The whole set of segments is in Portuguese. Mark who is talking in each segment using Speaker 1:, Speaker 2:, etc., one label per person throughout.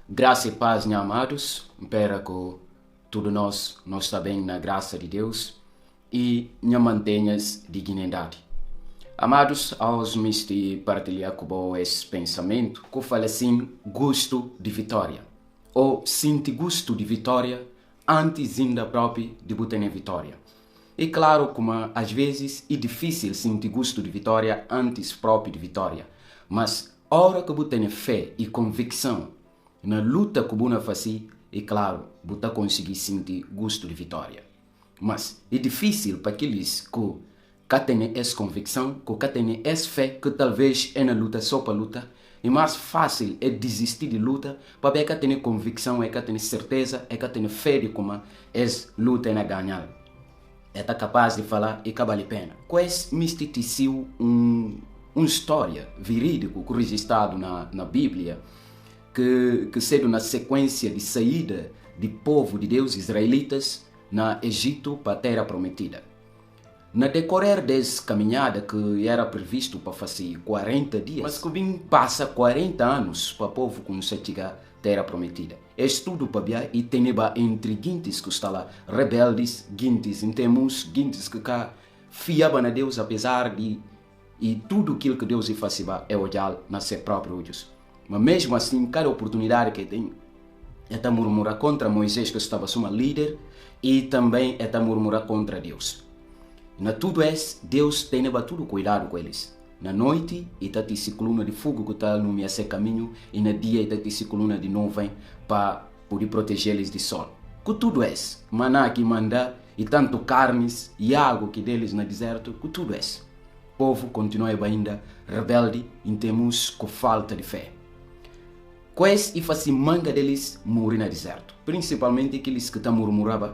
Speaker 1: Graça e paz, meus amados. Espero que tudo nós está bem na graça de Deus e não mantenhas dignidade. Amados, aos me partilhar com esse pensamento, que eu falo assim, gosto de vitória. Ou sinto gosto de vitória antes ainda próprio de botar na vitória. E claro, como às vezes é difícil sentir gosto de vitória antes próprio de vitória. Mas, a hora que você tem fé e convicção na luta que você faz, é claro, você conseguir sentir gosto de vitória. Mas é difícil para aqueles que têm essa convicção, que têm essa fé, que talvez é na luta só para luta. E mais fácil é desistir de luta, para ver que tem convicção, é que tem certeza, é que tem fé de como essa luta é ganhar. É capaz de falar e que vale a pena. Com esse misticismo, uma história verídica registrada na Bíblia, que sendo na sequência de saída do povo de Deus, israelitas, na Egito para a terra prometida. Na decorrer dessa caminhada que era previsto para fazer 40 dias, mas que vim passa 40 anos para o povo começar a chegar à terra prometida. É tudo para ver e tem entre guintes que estão lá, rebeldes, guintes, temos guintes que fiavam a Deus apesar de e tudo aquilo que Deus fazia é olhar na seus próprios olhos. Mas mesmo assim, cada oportunidade que tem, é murmurar contra Moisés, que estava como líder, e também é murmurar contra Deus. Na tudo isso, Deus tem tudo cuidado com eles. Na noite, está essa coluna de fogo que está no meu caminho, e no dia, está essa coluna de nuvem para poder proteger eles do sol. Com tudo isso, maná que manda, e tanto carnes e água que deles no deserto, com tudo isso. O povo continua ainda rebelde e temos com falta de fé. Com isso, e faz manga deles morrer no deserto. Principalmente aqueles que murmuravam,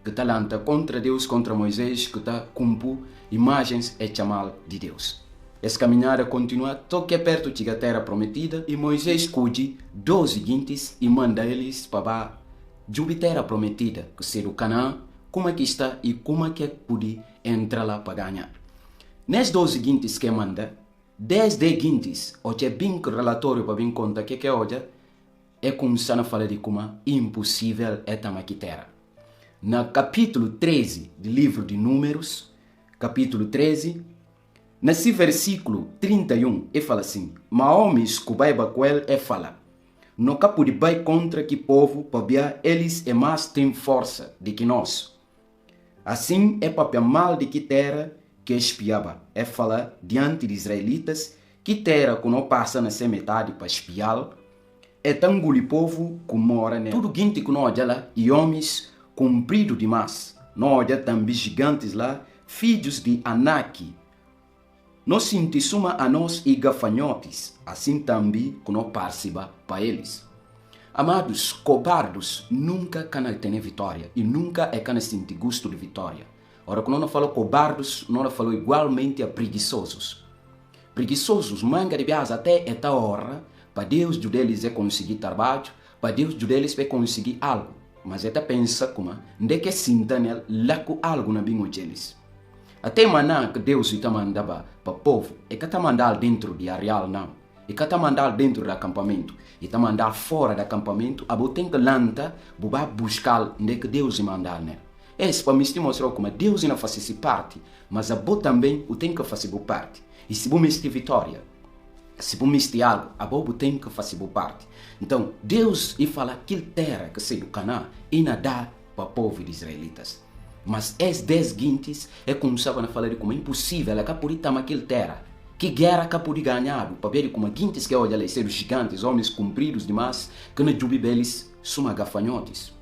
Speaker 1: que lanta contra Deus, contra Moisés, que cumpriu imagens e chamar de Deus. Essa caminhada continua, toque perto da terra prometida, e Moisés cuide 12 guintes e manda eles para a terra prometida, que será o Canaã, como é que está e como é que pode entrar lá para ganhar. Nesses 12 guintes que manda, 10 de guintes, ou é bem relatório para bem conta que hoje, é começando a falar de como é impossível é aqui terra. No capítulo 13 do livro de Números, capítulo 13, nesse versículo 31, ele fala assim: mas homens que vai com ele, ele fala, não capo de vai contra que povo, para eles é mais tem força do que nós. Assim é papel mal de que terra que espiava. É falar diante dos israelitas que terra que não passa nessa metade para espiá-lo, é tão guli povo que mora nela. Tudo gente que não olha lá, e homens comprido demais. Não olha também gigantes lá, filhos de Anak. Não senti suma a nós e gafanhotes, assim também que não participa para eles. Amados, cobardos nunca canam ter vitória e nunca é canam sentir gosto de vitória. Ora, quando não falou cobardos, não falou igualmente a preguiçosos. Preguiçosos, manga de bias até esta hora, para Deus de deles é conseguir trabalho, para Deus de deles é conseguir algo. Mas até pensa como, de que sinta nele, lá com algo na bingo deles. Até maná que Deus está mandava para o povo, é que está mandando dentro de areal não. É que está mandando dentro do acampamento. E está mandando fora do acampamento, a botem que lanta, vai buscar onde que Deus mandar nele. Esse para me mostrar como Deus não faz parte, mas a boa também o tem que fazer boa parte. E se você tem vitória, se você tem algo, a boa tem que fazer boa parte. Então, Deus e fala que terra que se do Canaã e não dá para o povo de israelitas. Mas esses 10 guintes é como estavam a falar de como é impossível é que por estar naquela terra. Que guerra que por ganhar, para ver como guintes que olha ser os gigantes, homens compridos demais, que na jubi deles são gafanhotes.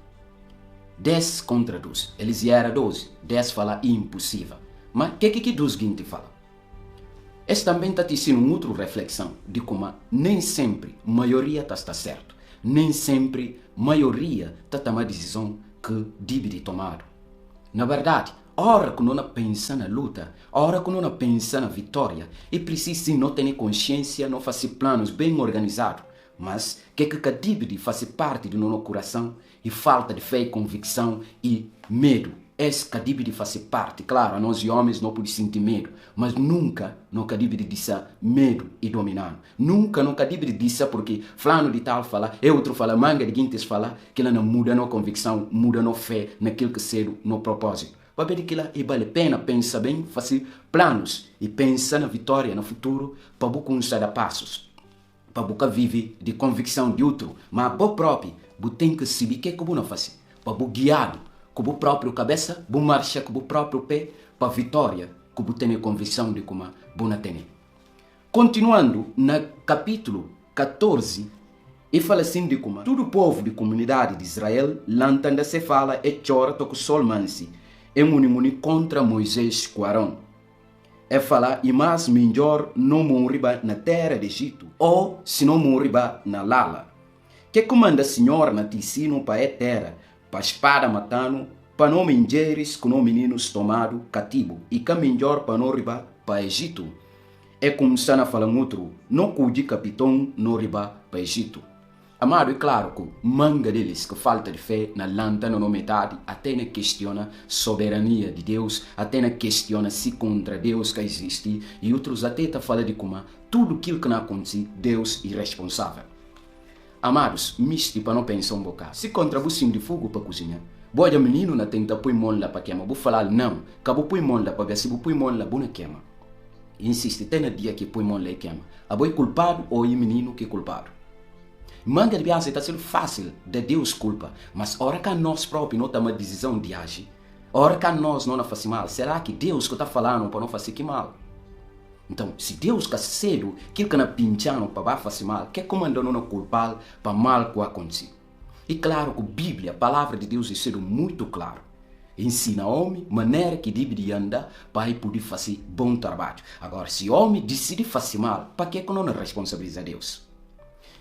Speaker 1: 10 contra 12. Eles eram 12. 10 fala impossível. Mas o que 12 guintes fala? Esse também está tendo uma outra reflexão de como nem sempre a maioria está certo. Nem sempre a maioria está tomando a decisão que deve de tomar. Na verdade, a hora que não pensa na luta, a hora que não pensa na vitória, é preciso não ter consciência, não fazer planos bem organizados. Mas que deve de fazer parte do nosso coração e falta de fé e convicção e medo. cadibri de fazer parte. Claro, nós homens não podemos sentir medo, mas nunca não cadibri de ser medo e dominar. Nunca não cadibri de ser porque fulano de tal fala, outro fala, manga de guintes fala, que ela não muda na convicção, muda na fé, naquilo que ser no propósito. Para ver que ela vale a pena pensar bem, fazer planos e pensar na vitória, no futuro, para buscar dar passos. Para buscar viver de convicção de outro, mas você próprio, você tem que saber o que você não faz. Para você guiado com a própria cabeça, você marcha com o próprio pé para a vitória, que você tem a convicção de como você tem. Continuando, no capítulo 14, ele fala assim de como todo o povo de comunidade de Israel, lantanda se fala e chora com o sol mansi, e muni contra Moisés com Arão. É falar, e mais melhor não morriba na terra de Egito, ou se não morriba na lala. Que comanda Senhor na ticino para a terra, para a espada matando, para não menjeres com os meninos tomado cativo, e que melhor para não riba para Egito. É como se na fala outro, não cuide capitão não riba para Egito. Amado, é claro que manga deles que falta de fé na lantana na metade, até na questiona soberania de Deus, até na questiona se contra Deus que existe, e outros até falam de como tudo aquilo que não acontece, Deus é irresponsável. Amados, misto para não pensar um bocado. Se contra você de fogo para cozinhar, boa menino na tenta pôr mão lá para queimar, vou falar não, acabou pôr mão lá para ver se vou pôr mão lá, boa queima. Insiste, tem no dia que põe mão lá e queima. A boa é culpado ou é menino que é culpado. Manga de viagem está sendo fácil de Deus culpa, mas a hora que nós próprios não tomamos decisão de agir, a hora que nós não fazemos mal, será que Deus que está falando para não fazer que mal? Então, se Deus que cedo, aquilo que não pinchando para fazer mal, que comanda não culpar para mal que acontece? E claro que a Bíblia, a palavra de Deus, é sendo muito claro. Ensina ao homem maneira que deve andar para poder fazer bom trabalho. Agora, se o homem decide fazer mal, para que não responsabiliza Deus?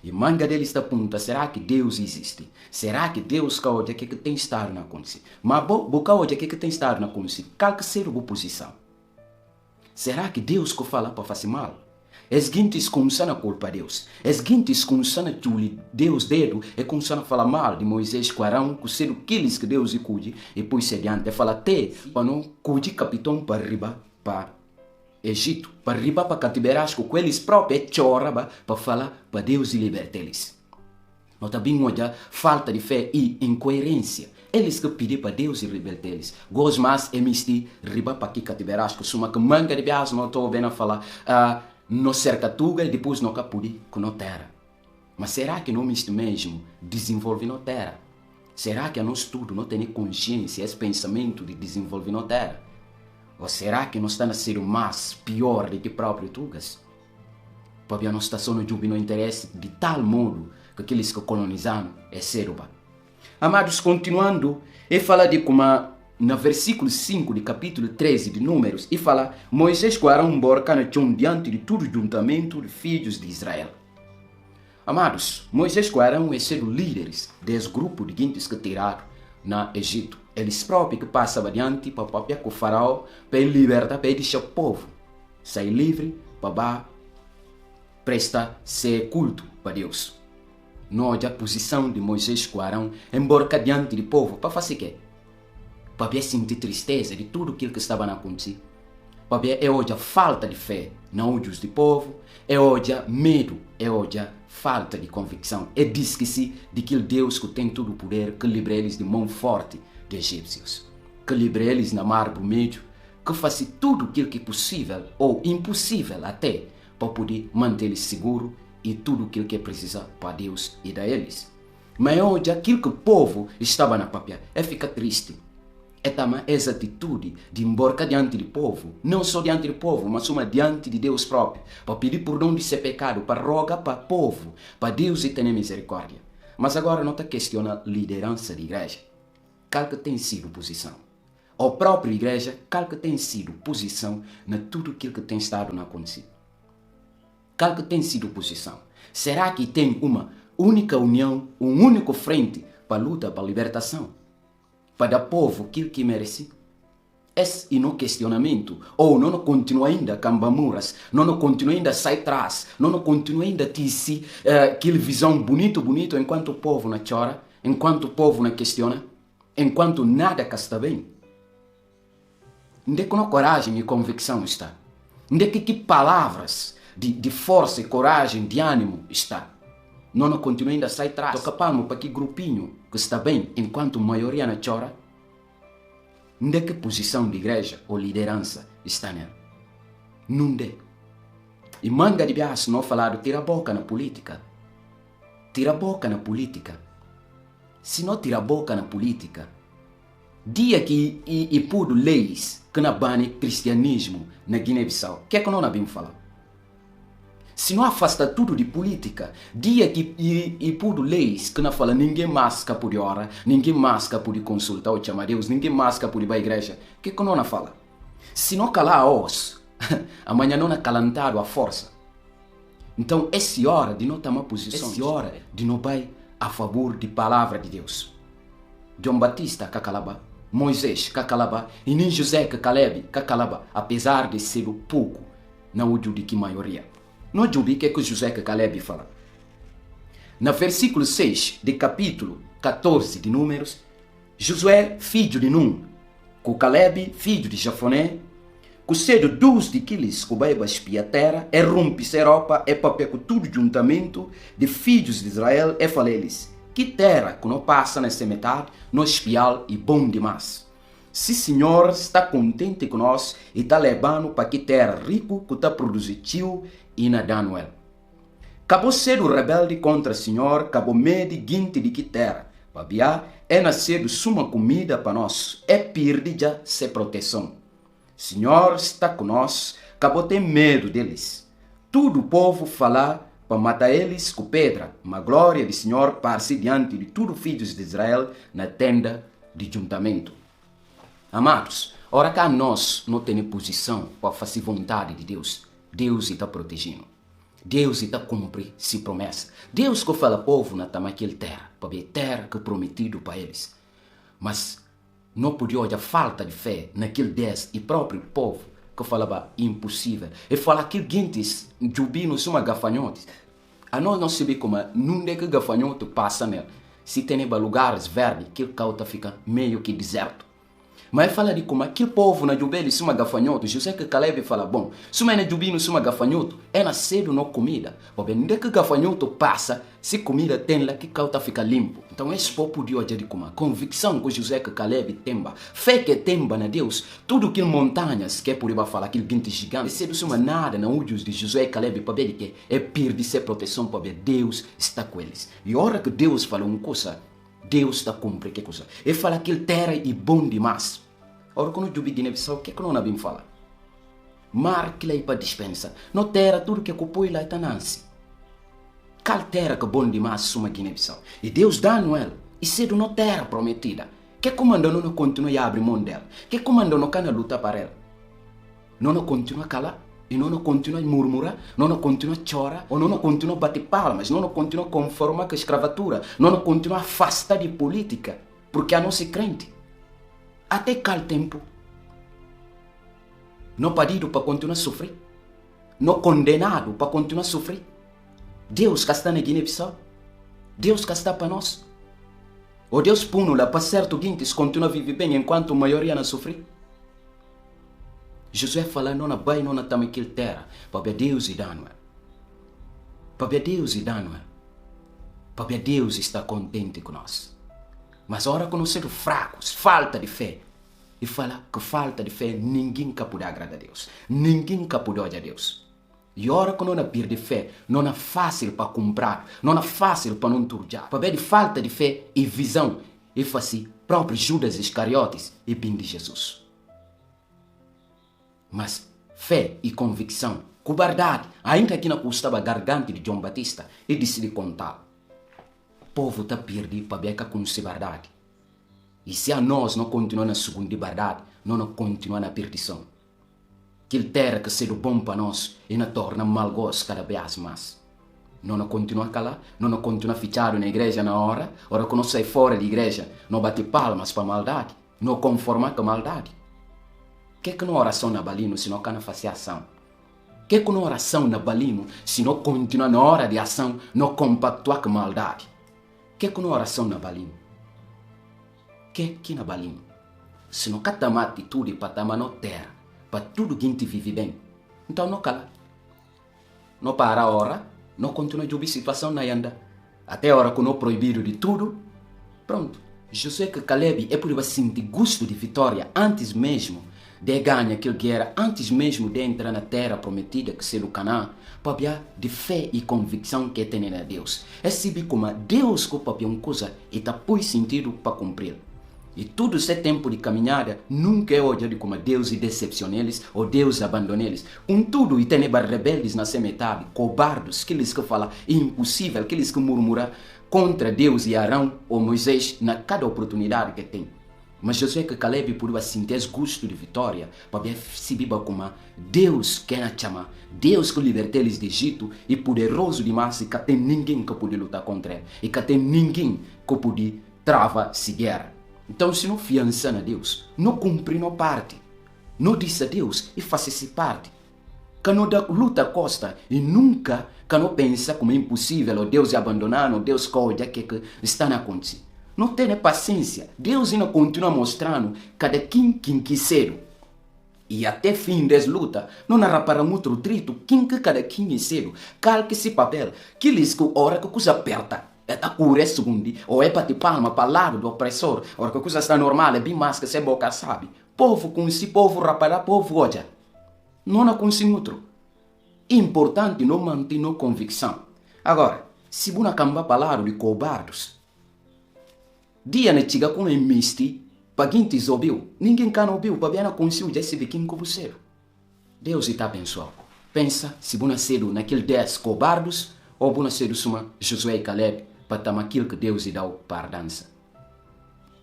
Speaker 1: E manga dele está pergunta, será que Deus existe? Será que Deus hoje é que tem estado na consciência? Mas boca hoje é que tem estado na consciência? Qual que será a posição? Será que Deus que fala para fazer mal? Es guintes começando a culpa Deus. Es guintes começando a tuli Deus dedo e começando a falar mal de Moisés com Arão, que ser aqueles que Deus cuide e depois se adiante. E fala até para não cuide capitão para riba para Egito, para riba para cativerar com eles próprios choraba para falar para Deus e libertar eles. Nós também olha falta de fé e incoerência. Eles que pedem para Deus e libertar eles. Gos mais emisti riba para que cativerar com suma que manga de viagem não estou vendo a falar no cerca tuga e depois não capudi com a terra. Mas será que não isto mesmo desenvolve na terra? Será que a nós tudo não tem consciência, esse pensamento de desenvolver na terra? Ou será que nós estamos a ser mais pior do que próprio tugas? Porque a nossa situação não interesse de tal modo que aqueles que colonizaram é seruba. Amados, continuando, ele fala de como no versículo 5 do capítulo 13 de Números, e fala, Moisés com Arão borcana diante de todo o juntamento de filhos de Israel. Amados, Moisés com Arão são líderes desse grupo de gente que tiraram na Egito. Eles próprios que passam adiante para o com o faraó, para libertar, para deixar o povo sair livre, para prestar ser culto para Deus. Nós, a posição de Moisés com Arão, emborca diante do povo, para fazer o quê? Para sentir tristeza de tudo aquilo que estava a acontecer. Para ver hoje a falta de fé na olhos do povo, hoje medo, hoje a falta de convicção. Diz que se de que Deus que tem todo o poder, que livre eles de mão forte de egípcios, que livre eles na mar vermelho, que faça tudo aquilo que é possível ou impossível até para poder mantê-los seguros e tudo aquilo que é preciso para Deus e da eles. Mas hoje aquilo que o povo estava na papia fica triste. É também essa atitude de emborcar diante do povo, não só diante do povo, mas uma diante de Deus próprio, para pedir perdão de ser pecado, para rogar para o povo, para Deus e ter misericórdia. Mas agora não está questionando a liderança da igreja. Qual que tem sido posição? A própria igreja, qual que tem sido posição na tudo aquilo que tem estado a acontecer? Qual que tem sido posição? Será que tem uma única união, um único frente para a luta, para a libertação? Para dar povo aquilo que merece? Esse é o questionamento. Ou não continua ainda a cambamuras, não continua ainda a sair atrás, não continua ainda a ter aquela visão bonito, enquanto o povo não chora, enquanto o povo não questiona, enquanto nada cá está bem. Onde é que a coragem e convicção está? Onde é que palavras de força e coragem, de ânimo está? Não continua ainda a sair atrás. Toca palmo para que grupinho que está bem enquanto a maioria não chora? Onde é que posição de igreja ou liderança está nela? Não é. E manga de bias não falar tira a boca na política. Tira a boca na política. Se não tira a boca na política, dia que e pudo leis que não bane cristianismo na Guiné-Bissau, o que é que não sabemos falar? Se não afasta tudo de política, dia que e pudo leis que não fala ninguém mais que pode orar, ninguém mais que pode consultar ou chamar Deus, ninguém mais que pode ir para a igreja, o que é que não fala? Se não calar a os, amanhã não é calantado a força. Então, essa hora de não tomar posição, essa hora de não vai a favor da palavra de Deus. João Batista, cacalaba. Moisés, cacalaba. E nem José, Caleb, cacalaba. Apesar de ser o pouco, não o de que maioria. Não jubi que é que José, Caleb fala. No versículo 6 do capítulo 14 de Números, Josué, filho de Nun, com Caleb, filho de Jafoné, com cedo 12 de quilos que vai espia a terra, rompe a Europa, papel com tudo juntamento de filhos de Israel, fala-lhes, que terra que não passa nessa metade, no espial e bom demais. Se o Senhor está contente com nós e está levando para que terra rico que está produzindo e na Daniel. Acabou ser o rebelde contra o Senhor, acabou medo guinte de que terra. Babia nascido suma comida para nós, perdi já se proteção. Senhor está conosco, acabou ter medo deles. Todo o povo falar para matar eles com pedra, mas a glória do Senhor passa diante de todos os filhos de Israel na tenda de juntamento. Amados, ora cá nós não temos posição para fazer vontade de Deus. Deus está protegendo. Deus está cumprindo sua promessa. Deus que fala ao povo na aquela terra, para ver terra que é prometido para eles. Mas não podia olhar falta de fé naquele Deus e próprio povo que falava impossível. E fala que gentes jubiam uma gafanhotos. A nós não sabe como não é que gafanhoto passa nele. Se tem lugares verdes, aquele cauta fica meio que deserto. Mas fala de como aquele povo na jubele uma gafanhoto. José que Caleb fala, bom, se na jubino uma gafanhoto, nascido na comida. Porque onde é que gafanhoto passa, se comida tem lá, que cauta fica limpo. Então esse povo de hoje é de como a convicção que José que Caleb temba, fé que temba na Deus, tudo aquilo montanhas que é por aí falar, aquele guinte gigante, se não nada na olhos de José e Caleb para ver que é perder ser proteção para ver Deus está com eles. E a hora que Deus fala uma coisa, Deus está cumprindo que coisa. Ele fala que ele terra é bom demais. Ora, quando eu Guiné-Bissau, o que é que não sabemos falar? Mar que lá é para dispensa. Não terra tudo que ocupou lá está nancy. Qual terra que é bom demais suma Guiné-Bissau? E Deus dá Noel. E cedo não terra prometida. Que comando não continua a abrir mão dela? Que comando não cana luta para ela? Não continua a calar? E não continua a murmurar? Não continua a chorar? Ou não continua a bater palmas? Não continua a conformar com a escravatura? Não continua a afastar de política? Porque a não ser crente. Até qual tempo? Não pedido para continuar a sofrer? Não condenado para continuar a sofrer? Deus que está na Guiné-Bissau? Deus que está para nós? Ou Deus puno lá para certo guintes continua a viver bem enquanto a maioria não sofre? Josué fala, não vai, não está naquela terra, para Deus e Daniel. Para Deus e Daniel. Para Deus está contente com nós. Mas a hora que nós somos fracos, falta de fé, e fala que falta de fé, ninguém pode agradar a Deus. Ninguém pode odiar a Deus. E a hora que não perde fé, não é fácil para comprar, não é fácil para não turjar. Para ver de falta de fé e visão, e fazer próprio Judas Iscariotes e bem de Jesus. Mas fé e convicção, cobarde, ainda que não custava a garganta de João Batista, e decidi contar. O povo está perdido para ver que conhece a verdade. E se a nós não continuar na segunda verdade, não continuar na perdição. Que terra que seja bom para nós e não torna malgosto cada vez mais. Não continua a calar, não continua fichado na igreja na hora que não sai fora da igreja, não bate palmas para a maldade, não conformar com a maldade. Que não oração na balino se não cana fazer ação? Que não oração na balino se não continua na hora de ação, não compactuar com a maldade? Que não oração na balino? Que na balino? se não catama atitude para tomar na terra, para tudo que a gente vive bem, então não cala. Não para a hora, não continua a situação na anda. Até a hora que não proibido de tudo, pronto. Josué que Caleb é por sentir gosto de vitória antes mesmo de ganhar aquela guerra, antes mesmo de entrar na terra prometida, que seja o Canaã, para de fé e convicção que tem em Deus. É saber como Deus que para uma coisa e está por sentido para cumprir. E tudo esse tempo de caminhada nunca é olhado como Deus decepciona eles ou Deus abandona eles. Contudo, e tem rebeldes na sua metade, cobardes, aqueles que falam impossível, aqueles que murmuram contra Deus e Arão ou Moisés na cada oportunidade que tem. Mas Josué que Caleb por sentir esse gosto de vitória, para se biba como Deus que na chama, Deus que libertou eles do Egito e poderoso demais e que tem ninguém que pode lutar contra ele e que tem ninguém que pode travar essa guerra. Então, se não fiança a Deus, não cumpre a parte, não diz a Deus e faz essa parte, que não dá luta costa e nunca que não pensa como é impossível ou Deus é abandonar ou Deus coja que está na acontecer. Não tem paciência. Deus ainda continua mostrando cada quem quiser. E até fim das lutas, não há para muito trito, quem que cada quem é cedo. Calque esse papel, que eles que hora que coisa aperta. É a cura segundo, ou é para te palma para o lado do opressor, hora que a coisa está normal, é bem mais que se boca sabe. Povo com si, povo rapara, povo hoje. Não há com si outro. Importante não manter a convicção. Agora, se você não falar de cobardes, dia ne chiga com misti, para quem te ouviu, ninguém can ouviu, para bem conseguir já se ver quem como você. Deus está abençoado. Pensa se você cedo naquele 10 cobardes, ou você cedo suma Josué e Caleb, para tomar aquilo que Deus lhe dá para a dança.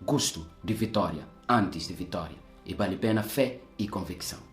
Speaker 1: Gosto de vitória, antes de vitória. E vale a pena fé e convicção.